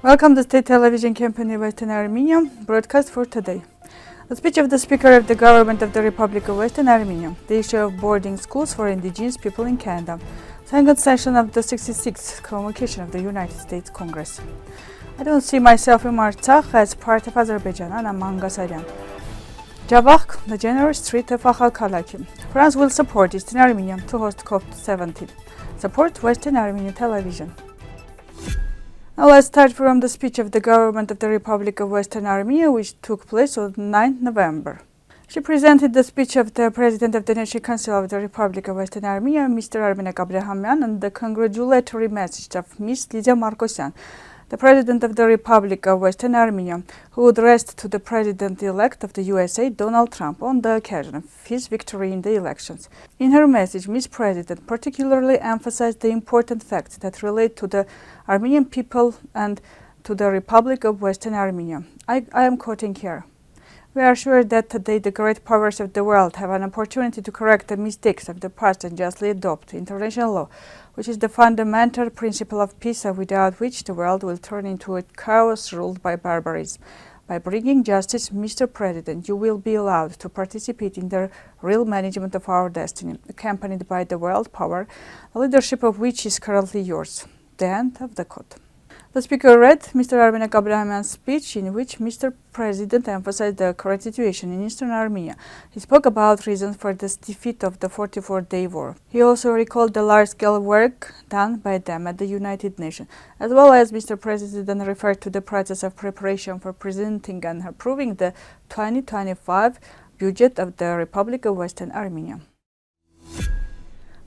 Welcome to State Television Company Western Armenia, broadcast for today. The speech of the Speaker of the Government of the Republic of Western Armenia, the issue of boarding schools for Indigenous people in Canada, second session of the 66th Convocation of the United States Congress. I don't see myself in Artsakh as part of Azerbaijan and Mangasaryan. Javakhk, the generous street of Akhalkalaki. France will support Eastern Armenia to host COMPTE 17. Support Western Armenia Television. Now let's start from the speech of the Government of the Republic of Western Armenia, which took place on 9 November. She presented the speech of the President of the National Council of the Republic of Western Armenia, Mr. Armine, and the congratulatory message of Ms. Lydia Markosyan, the President of the Republic of Western Armenia, who addressed to the President-elect of the USA, Donald Trump, on the occasion of his victory in the elections. In her message, Ms. President particularly emphasized the important facts that relate to the Armenian people and to the Republic of Western Armenia. I am quoting here. We are sure that today the great powers of the world have an opportunity to correct the mistakes of the past and justly adopt international law, which is the fundamental principle of peace, without which the world will turn into a chaos ruled by barbarism. By bringing justice, Mr. President, you will be allowed to participate in the real management of our destiny, accompanied by the world power, the leadership of which is currently yours. The end of the quote. The Speaker read Mr. Armine's speech, in which Mr. President emphasized the current situation in Eastern Armenia. He spoke about reasons for the defeat of the 44-day war. He also recalled the large-scale work done by them at the United Nations, as well as Mr. President referred to the process of preparation for presenting and approving the 2025 budget of the Republic of Western Armenia.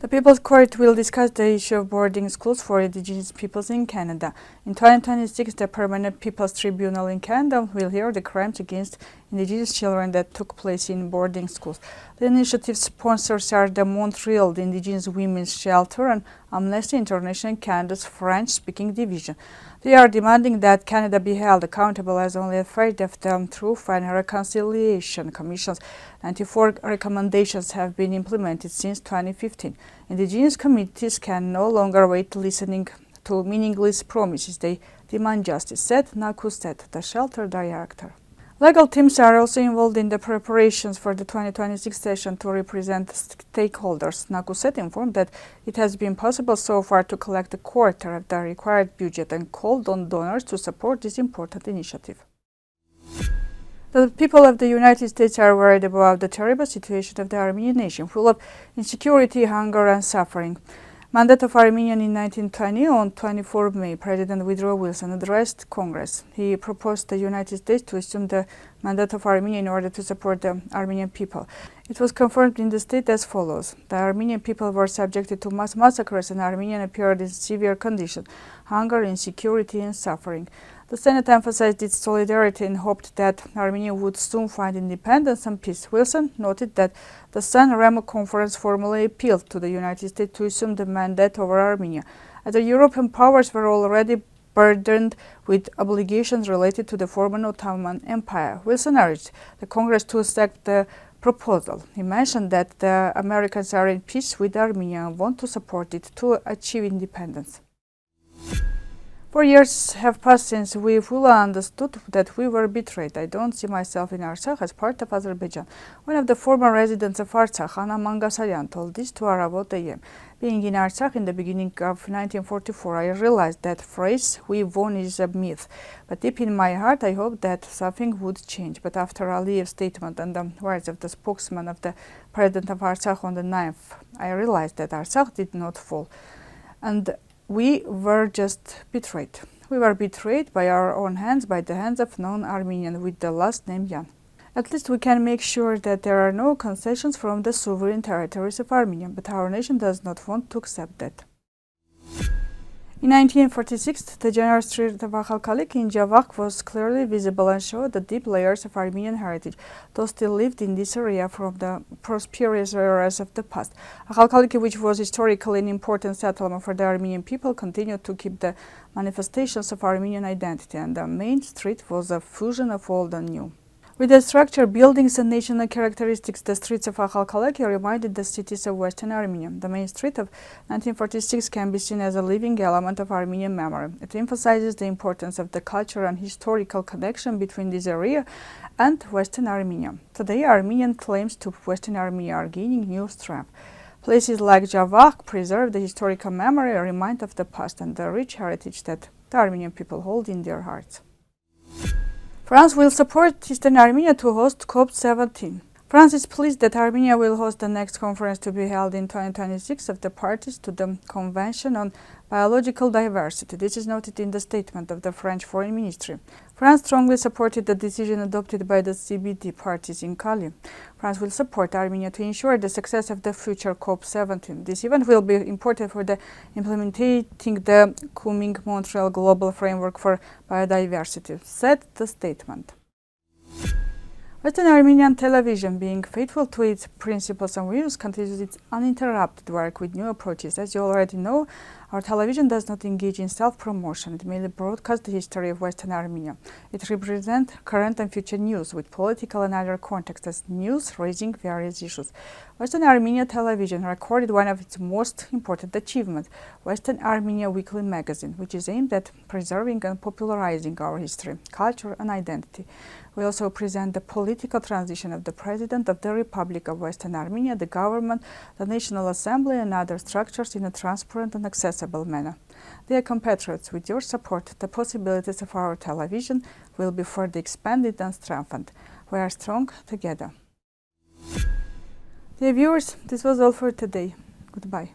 The People's Court will discuss the issue of boarding schools for Indigenous peoples in Canada. In 2026, the Permanent People's Tribunal in Canada will hear the crimes against Indigenous children that took place in boarding schools. The initiative sponsors are the Montreal, the Indigenous Women's Shelter, and Amnesty International Canada's French-speaking division. They are demanding that Canada be held accountable as only a third of the Truth and Reconciliation Commission's 94 recommendations have been implemented since 2015. Indigenous communities can no longer wait listening to meaningless promises. They demand justice, said Naku, the shelter director. Legal teams are also involved in the preparations for the 2026 session to represent stakeholders. Naku informed that it has been possible so far to collect a quarter of the required budget and called on donors to support this important initiative. The people of the United States are worried about the terrible situation of the Armenian nation, full of insecurity, hunger, and suffering. Mandate of Armenia in 1920, on 24 May, President Woodrow Wilson addressed Congress. He proposed the United States to assume the mandate of Armenia in order to support the Armenian people. It was confirmed in the state as follows. The Armenian people were subjected to mass massacres and Armenians appeared in severe conditions, hunger, insecurity, and suffering. The Senate emphasized its solidarity and hoped that Armenia would soon find independence and peace. Wilson noted that the San Remo Conference formally appealed to the United States to assume the mandate over Armenia, as the European powers were already burdened with obligations related to the former Ottoman Empire. Wilson urged the Congress to accept the proposal. He mentioned that the Americans are in peace with Armenia and want to support it to achieve independence. 4 years have passed since we fully understood that we were betrayed. I don't see myself in Artsakh as part of Azerbaijan. One of the former residents of Artsakh, Mangasaryan, told this to Arabot AM. Being in Artsakh in the beginning of 1944, I realized that phrase, "we won," is a myth. But deep in my heart, I hoped that something would change. But after Aliyev's statement and the words of the spokesman of the President of Artsakh on the 9th, I realized that Artsakh did not fall. And we were just betrayed. We were betrayed by our own hands, by the hands of non-Armenian with the last name Yan. At least we can make sure that there are no concessions from the sovereign territories of Armenia, but our nation does not want to accept that. In 1946, the general street of Akhalkalaki in Javakhk was clearly visible and showed the deep layers of Armenian heritage. Those still lived in this area from the prosperous eras of the past. Akhalkalaki, which was historically an important settlement for the Armenian people, continued to keep the manifestations of Armenian identity, and the main street was a fusion of old and new. With the structure, buildings and national characteristics, the streets of Akhalkalaki reminded the cities of Western Armenia. The main street of 1946 can be seen as a living element of Armenian memory. It emphasizes the importance of the cultural and historical connection between this area and Western Armenia. Today, Armenian claims to Western Armenia are gaining new strength. Places like Javakhk preserve the historical memory, a reminder of the past and the rich heritage that the Armenian people hold in their hearts. France will support Eastern Armenia to host COP17. France is pleased that Armenia will host the next conference to be held in 2026 of the parties to the Convention on Biological Diversity. This is noted in the statement of the French Foreign Ministry. France strongly supported the decision adopted by the CBD parties in Cali. France will support Armenia to ensure the success of the future COP17. This event will be important for the implementing the Kunming-Montreal Global Framework for Biodiversity, said the statement. Western Armenian television, being faithful to its principles and values, continues its uninterrupted work with new approaches. As you already know, our television does not engage in self-promotion. It merely broadcasts the history of Western Armenia. It represents current and future news with political and other contexts as news raising various issues. Western Armenia television recorded one of its most important achievements, Western Armenia Weekly magazine, which is aimed at preserving and popularizing our history, culture, and identity. We also present the political transition of the President of the Republic of Western Armenia, the government, the National Assembly, and other structures in a transparent and accessible manner. Dear compatriots, with your support, the possibilities of our television will be further expanded and strengthened. We are strong together. Dear viewers, this was all for today. Goodbye.